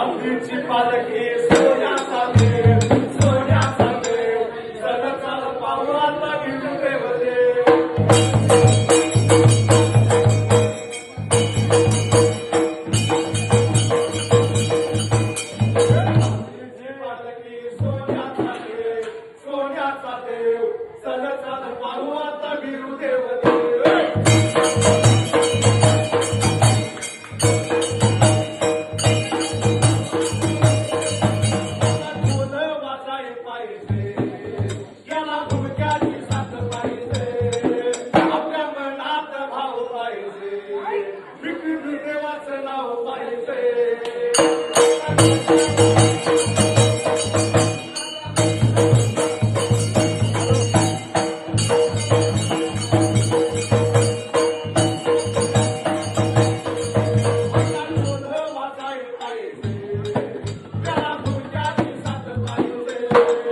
आमची पालखी सोन्याचा देव, सोन्याचा देव, सगळं पाहू आता विठू देवदेव. सोन्याचा देव सगळं पाहू आता विठू देवदेव. देवाचं नाव पाहिजे. त्याला तुमच्या दिवसात पाहिजे.